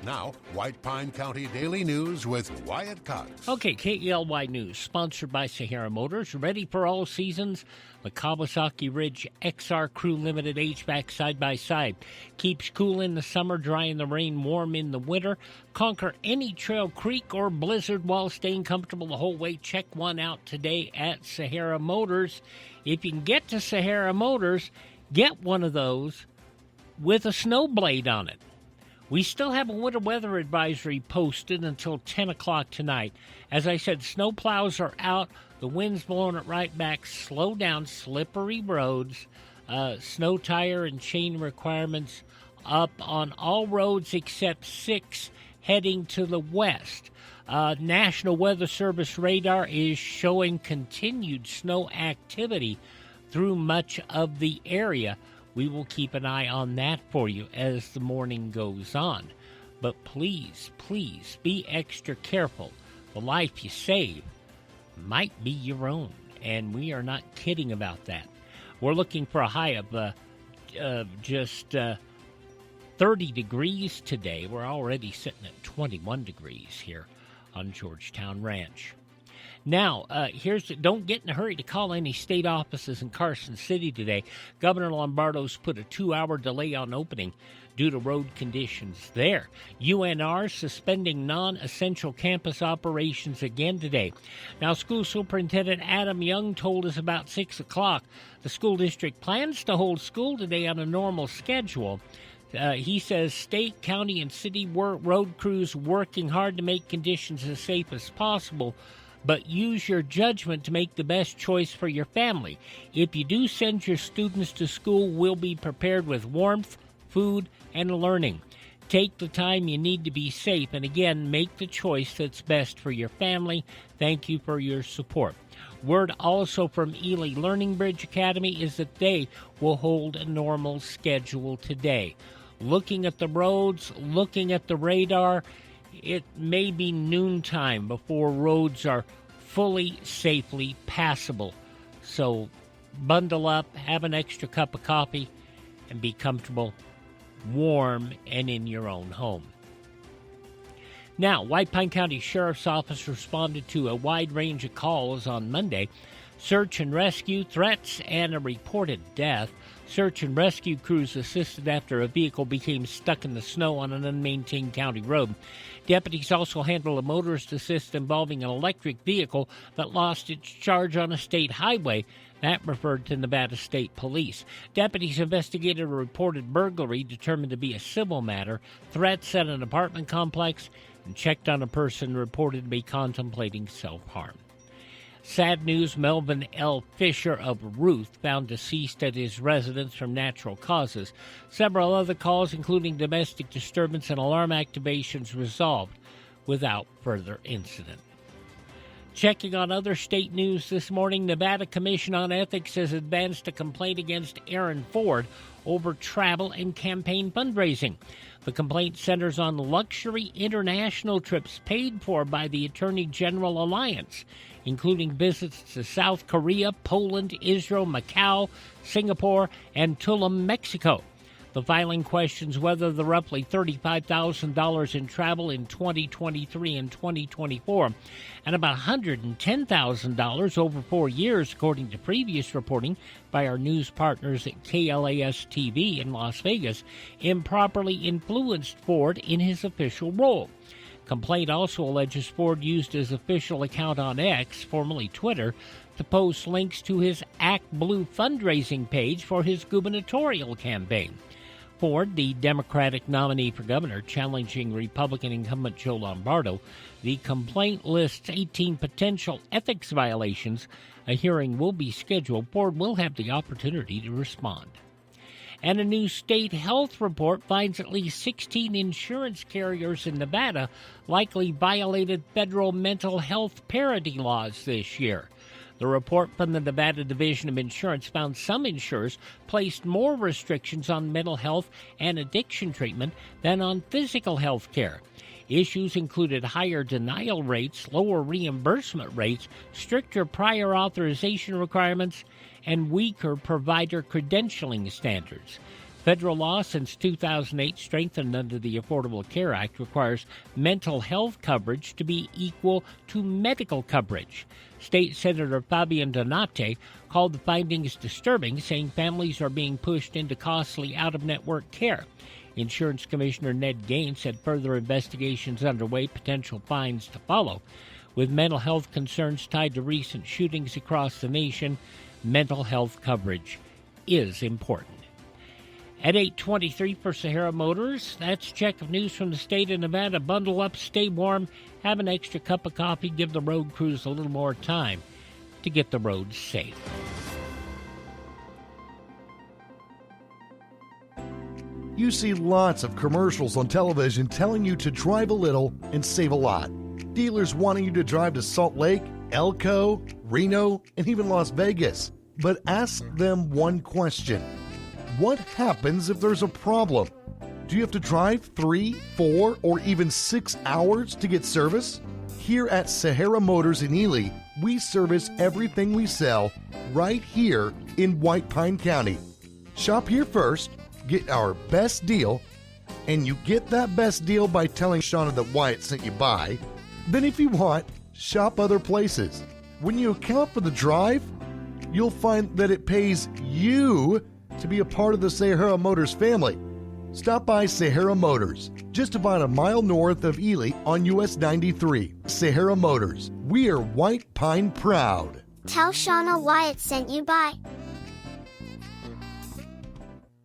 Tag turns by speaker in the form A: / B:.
A: Now, White Pine County Daily News with Wyatt Cox.
B: Okay, KELY News, sponsored by Sahara Motors. Ready for all seasons? The Kawasaki Ridge XR Crew Limited HVAC side-by-side. Keeps cool in the summer, dry in the rain, warm in the winter. Conquer any trail, creek, or blizzard while staying comfortable the whole way. Check one out today at Sahara Motors. If you can get to Sahara Motors, get one of those with a snow blade on it. We still have a winter weather advisory posted until 10 o'clock tonight. As I said, snow plows are out. The wind's blowing it right back. Slow down, slippery roads. Snow tire and chain requirements up on all roads except 6 heading to the west. National Weather Service radar is showing continued snow activity through much of the area. We will keep an eye on that for you as the morning goes on. But please, please be extra careful. The life you save might be your own, and we are not kidding about that. We're looking for a high of just 30 degrees today. We're already sitting at 21 degrees here on Georgetown Ranch. Now, don't get in a hurry to call any state offices in Carson City today. Governor Lombardo's put a 2-hour delay on opening due to road conditions there. UNR suspending non-essential campus operations again today. Now, School Superintendent Adam Young told us about 6 o'clock the school district plans to hold school today on a normal schedule. He says state, county, and city road crews working hard to make conditions as safe as possible, but use your judgment to make the best choice for your family. If you do send your students to school, we'll be prepared with warmth, food, and learning. Take the time you need to be safe, and again, make the choice that's best for your family. Thank you for your support. Word also from Ely Learning Bridge Academy is that they will hold a normal schedule today. Looking at the roads, looking at the radar, it may be noontime before roads are fully, safely passable. So bundle up, have an extra cup of coffee, and be comfortable, warm, and in your own home. Now, White Pine County Sheriff's Office responded to a wide range of calls on Monday. Search and rescue, threats, and a reported death. Search and rescue crews assisted after a vehicle became stuck in the snow on an unmaintained county road. Deputies also handled a motorist assist involving an electric vehicle that lost its charge on a state highway. That referred to Nevada State Police. Deputies investigated a reported burglary determined to be a civil matter, threats at an apartment complex, and checked on a person reported to be contemplating self-harm. Sad news, Melvin L. Fisher of Ruth found deceased at his residence from natural causes. Several other calls, including domestic disturbance and alarm activations, resolved without further incident. Checking on other state news this morning, Nevada Commission on Ethics has advanced a complaint against Aaron Ford over travel and campaign fundraising. The complaint centers on luxury international trips paid for by the Attorney General Alliance, including visits to South Korea, Poland, Israel, Macau, Singapore, and Tulum, Mexico. The filing questions whether the roughly $35,000 in travel in 2023 and 2024 and about $110,000 over 4 years, according to previous reporting by our news partners at KLAS-TV in Las Vegas, improperly influenced Ford in his official role. Complaint also alleges Ford used his official account on X, formerly Twitter, to post links to his Act Blue fundraising page for his gubernatorial campaign. Ford, the Democratic nominee for governor, challenging Republican incumbent Joe Lombardo. The complaint lists 18 potential ethics violations. A hearing will be scheduled. Ford will have the opportunity to respond. And a new state health report finds at least 16 insurance carriers in Nevada likely violated federal mental health parity laws this year. The report from the Nevada Division of Insurance found some insurers placed more restrictions on mental health and addiction treatment than on physical health care. Issues included higher denial rates, lower reimbursement rates, stricter prior authorization requirements, and weaker provider credentialing standards. Federal law since 2008, strengthened under the Affordable Care Act, requires mental health coverage to be equal to medical coverage. State Senator Fabian Donate called the findings disturbing, saying families are being pushed into costly out-of-network care. Insurance Commissioner Ned Gaines said further investigations underway, potential fines to follow. With mental health concerns tied to recent shootings across the nation, mental health coverage is important. At 8:23 for Sahara Motors, that's a check of news from the state of Nevada. Bundle up, stay warm, have an extra cup of coffee, give the road crews a little more time to get the roads safe.
C: You see lots of commercials on television telling you to drive a little and save a lot. Dealers wanting you to drive to Salt Lake, Elko, Reno, and even Las Vegas. But ask them one question. What happens if there's a problem? Do you have to drive 3, 4, or even 6 hours to get service? Here at Sahara Motors in Ely, we service everything we sell right here in White Pine County. Shop here first, get our best deal, and you get that best deal by telling Shauna that Wyatt sent you by. Then if you want, shop other places. When you account for the drive, you'll find that it pays you to be a part of the Sahara Motors family. Stop by Sahara Motors, just about a mile north of Ely on US 93. Sahara Motors, we are White Pine proud.
D: Tell Shauna Wyatt sent you by.